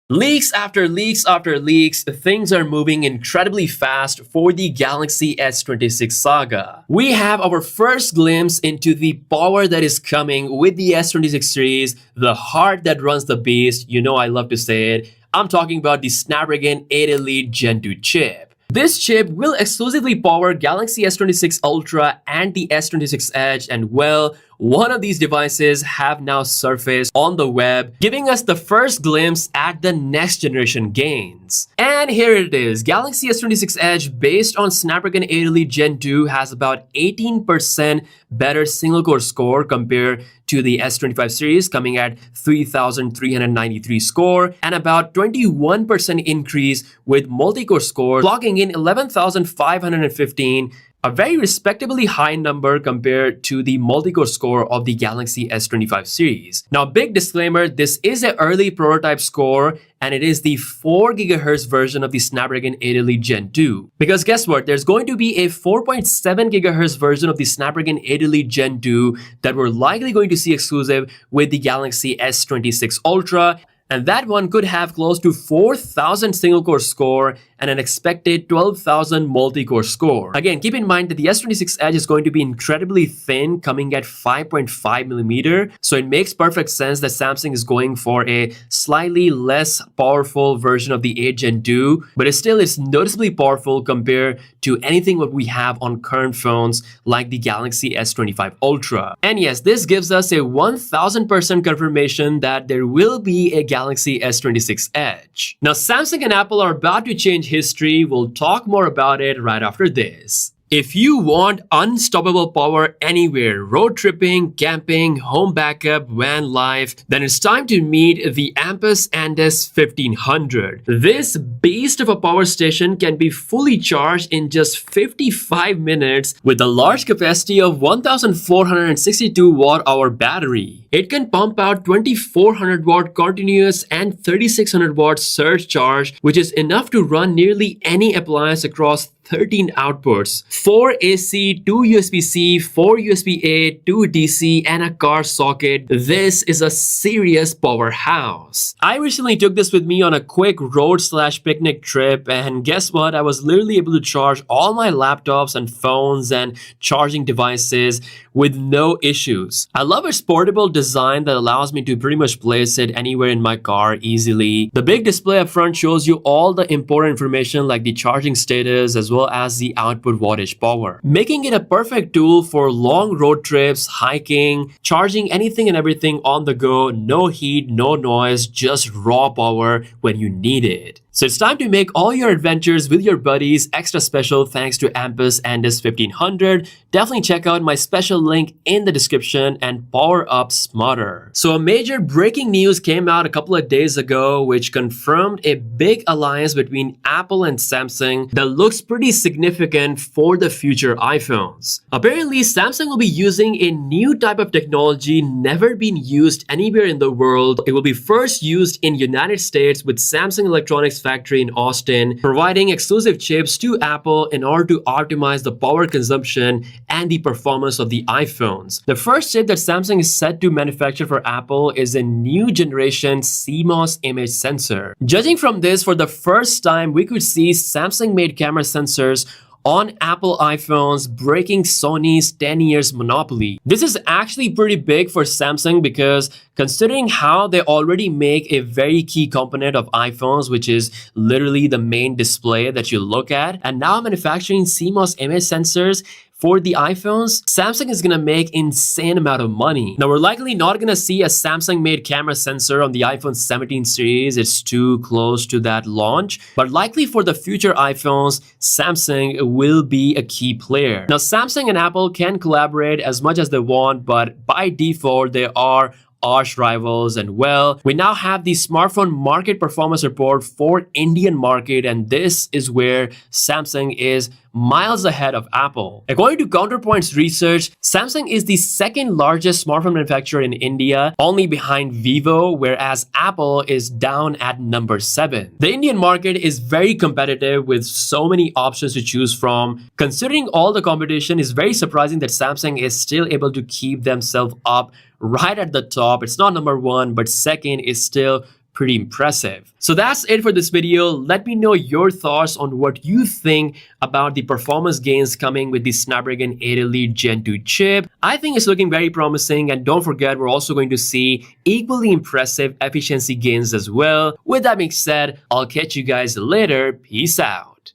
Leaks after leaks after leaks, things are moving incredibly fast for the Galaxy S26 saga. We have our first glimpse into the power that is coming with the S26 series, the heart that runs the beast. You know I love to say it. I'm talking about the Snapdragon 8 Elite Gen 2 chip. This chip will exclusively power Galaxy S26 Ultra and the S26 Edge, and well, one of these devices have now surfaced on the web, giving us the first glimpse at the next generation gains. And here it is, Galaxy S26 Edge based on Snapdragon 8 Elite Gen 2 has about 18% better single-core score compared to the S25 series, coming at 3,393 score, and about 21% increase with multi-core score, logging in 11,515, a very respectably high number compared to the multi-core score of the Galaxy S25 series. Now, big disclaimer, this is an early prototype score and it is the 4 GHz version of the Snapdragon 8 Elite Gen 2. Because guess what? There's going to be a 4.7 GHz version of the Snapdragon 8 Elite Gen 2 that we're likely going to see exclusive with the Galaxy S26 Ultra. And that one could have close to 4,000 single-core score and an expected 12,000 multi-core score. Again, keep in mind that the S26 Edge is going to be incredibly thin, coming at 5.5mm, so it makes perfect sense that Samsung is going for a slightly less powerful version of the 8 Gen 2, but it still is noticeably powerful compared to anything what we have on current phones like the Galaxy S25 Ultra. And yes, this gives us a 1000% confirmation that there will be a Galaxy S26 Edge. Now, Samsung and Apple are about to change history. We'll talk more about it right after this. If you want unstoppable power anywhere, road tripping, camping, home backup, van life, then it's time to meet the Ampus Andes 1500. This beast of a power station can be fully charged in just 55 minutes with a large capacity of 1462 watt-hour battery. It can pump out 2400 watt continuous and 3600 watt surge charge, which is enough to run nearly any appliance across 13 outputs, 4 AC, 2 USB-C, 4 USB-A, 2 DC, and a car socket. This is a serious powerhouse. I recently took this with me on a quick road/picnic trip, and guess what? I was literally able to charge all my laptops and phones and charging devices with no issues. I love its portable design that allows me to pretty much place it anywhere in my car easily. The big display up front shows you all the important information like the charging status as well as the output wattage power, making it a perfect tool for long road trips, hiking, charging anything and everything on the go, no heat, no noise, just raw power when you need it. So it's time to make all your adventures with your buddies extra special thanks to Ampus Andes 1500. Definitely check out my special link in the description and power up smarter. So a major breaking news came out a couple of days ago which confirmed a big alliance between Apple and Samsung that looks pretty significant for the future iPhones. Apparently, Samsung will be using a new type of technology never been used anywhere in the world. It will be first used in United States with Samsung Electronics factory in Austin, providing exclusive chips to Apple in order to optimize the power consumption and the performance of the iPhones. The first chip that Samsung is set to manufacture for Apple is a new generation CMOS image sensor. Judging from this, for the first time, we could see Samsung-made camera sensors on Apple iPhones, breaking Sony's 10 years monopoly. This is actually pretty big for Samsung because considering how they already make a very key component of iPhones, which is literally the main display that you look at, and now manufacturing CMOS image sensors for the iPhones, Samsung is gonna make insane amount of money. Now, we're likely not gonna see a Samsung-made camera sensor on the iPhone 17 series. It's too close to that launch. But likely for the future iPhones, Samsung will be a key player. Now, Samsung and Apple can collaborate as much as they want, but by default, they are arch rivals. And well, we now have the smartphone market performance report for Indian market, and this is where Samsung is miles ahead of Apple. According to Counterpoint's research, Samsung is the second largest smartphone manufacturer in India, only behind Vivo, whereas Apple is down at number 7. The Indian market is very competitive with so many options to choose from. Considering all the competition, it's very surprising that Samsung is still able to keep themselves up right at the top. It's not number 1, but second is still pretty impressive. So that's it for this video. Let me know your thoughts on what you think about the performance gains coming with the Snapdragon 8 Elite Gen 2 chip. I think it's looking very promising, and don't forget we're also going to see equally impressive efficiency gains as well. With that being said, I'll catch you guys later. Peace out.